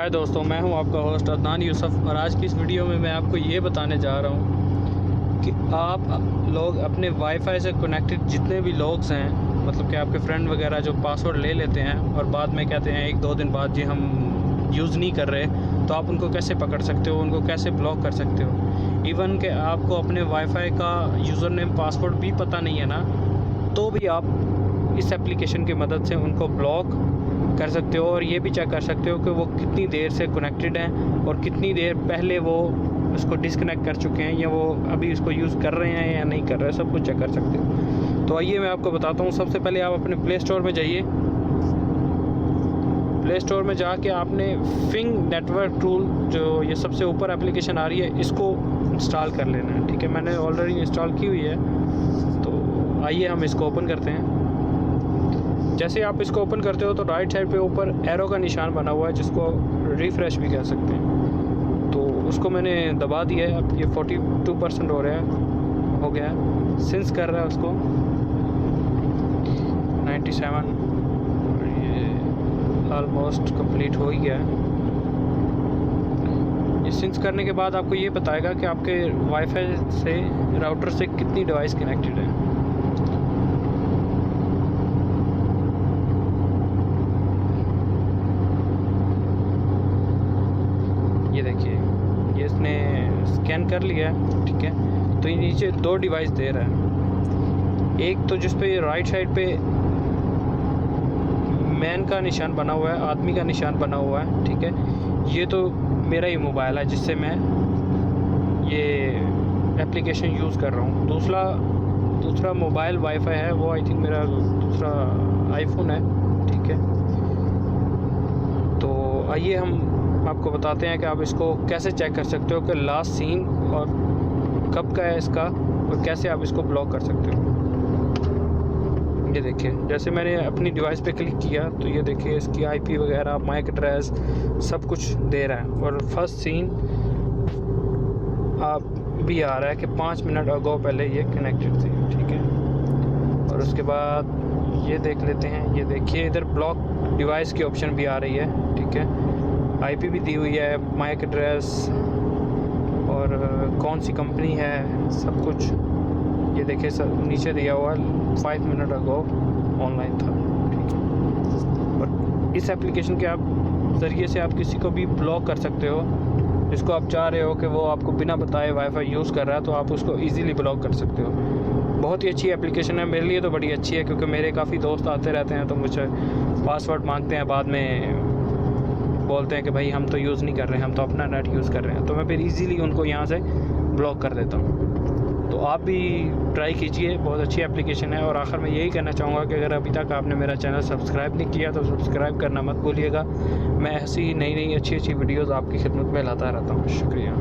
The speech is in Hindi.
हाय दोस्तों, मैं हूं आपका होस्ट अदनान यूसुफ और आज की इस वीडियो में मैं आपको ये बताने जा रहा हूं कि आप लोग अपने वाईफाई से कनेक्टेड जितने भी लोग्स हैं, मतलब कि आपके फ्रेंड वगैरह जो पासवर्ड ले लेते हैं और बाद में कहते हैं 1-2 दिन बाद जी हम यूज़ नहीं कर रहे, तो आप उनको कैसे पकड़ सकते हो, उनको कैसे ब्लॉक कर सकते हो। इवन कि आपको अपने वाईफाई का यूज़र नेम पासवर्ड भी पता नहीं है ना, तो भी आप इस एप्लीकेशन की मदद से उनको ब्लॉक कर सकते हो और ये भी चेक कर सकते हो कि वो कितनी देर से कनेक्टेड हैं और कितनी देर पहले वो उसको डिस्कनेक्ट कर चुके हैं या वो अभी उसको यूज़ कर रहे हैं या नहीं कर रहे हैं, सब कुछ चेक कर सकते हो। तो आइए मैं आपको बताता हूँ। सबसे पहले आप अपने प्ले स्टोर में जाइए। प्ले स्टोर में जाके आपने फिंग नेटवर्क टूल, जो ये सबसे ऊपर एप्लीकेशन आ रही है, इसको इंस्टॉल कर लेना है। ठीक है, मैंने ऑलरेडी इंस्टॉल की हुई है। तो आइए हम इसको ओपन करते हैं। जैसे आप इसको ओपन करते हो तो राइट साइड पे ऊपर एरो का निशान बना हुआ है, जिसको रिफ़्रेश भी कह सकते हैं। तो उसको मैंने दबा दिया है। अब ये 42% हो गया है, सिंस कर रहा है उसको 97, और ये ऑलमोस्ट कंप्लीट हो ही गया है। ये सिंस करने के बाद आपको ये बताएगा कि आपके वाईफाई से राउटर से कितनी डिवाइस कनेक्टेड है। ये देखिए, ये इसने स्कैन कर लिया है। ठीक है, तो ये नीचे 2 डिवाइस दे रहा है। एक तो जिस पे राइट साइड पे मैन का निशान बना हुआ है, आदमी का निशान बना हुआ है। ठीक है, ये तो मेरा ही मोबाइल है जिससे मैं ये एप्लीकेशन यूज़ कर रहा हूँ। दूसरा मोबाइल वाईफाई है, वो आई थिंक मेरा दूसरा आईफोन है। ठीक है, तो आइए हम आपको बताते हैं कि आप इसको कैसे चेक कर सकते हो कि लास्ट सीन और कब का है इसका, और कैसे आप इसको ब्लॉक कर सकते हो। ये देखिए, जैसे मैंने अपनी डिवाइस पे क्लिक किया तो ये देखिए इसकी आईपी वगैरह, मैक एड्रेस सब कुछ दे रहा है। और फर्स्ट सीन आप भी आ रहा है कि 5 मिनट अगो पहले ये कनेक्टेड थी। ठीक है, और उसके बाद ये देख लेते हैं। ये देखिए इधर ब्लॉक डिवाइस की ऑप्शन भी आ रही है। ठीक है, आईपी भी दी हुई है, मैक एड्रेस और कौन सी कंपनी है, सब कुछ ये देखिए सब नीचे दिया हुआ है। 5 मिनट अगो ऑनलाइन था। ठीक है, और इस एप्लीकेशन के आप ज़रिए से आप किसी को भी ब्लॉक कर सकते हो जिसको आप चाह रहे हो कि वो आपको बिना बताए वाईफाई यूज़ कर रहा है, तो आप उसको ईज़िली ब्लॉक कर सकते हो। बहुत ही अच्छी एप्लीकेशन है, मेरे लिए तो बड़ी अच्छी है, क्योंकि मेरे काफ़ी दोस्त आते रहते हैं तो मुझे पासवर्ड मांगते हैं, बाद में बोलते हैं कि भाई हम तो यूज़ नहीं कर रहे हैं, हम तो अपना नेट यूज़ कर रहे हैं, तो मैं फिर इजीली उनको यहाँ से ब्लॉक कर देता हूँ। तो आप भी ट्राई कीजिए, बहुत अच्छी एप्लीकेशन है। और आखिर में यही कहना चाहूँगा कि अगर अभी तक आपने मेरा चैनल सब्सक्राइब नहीं किया तो सब्सक्राइब करना मत भूलिएगा। मैं ऐसी ही नई अच्छी वीडियोज़ आपकी खिदमत में लाता रहता हूँ। शुक्रिया।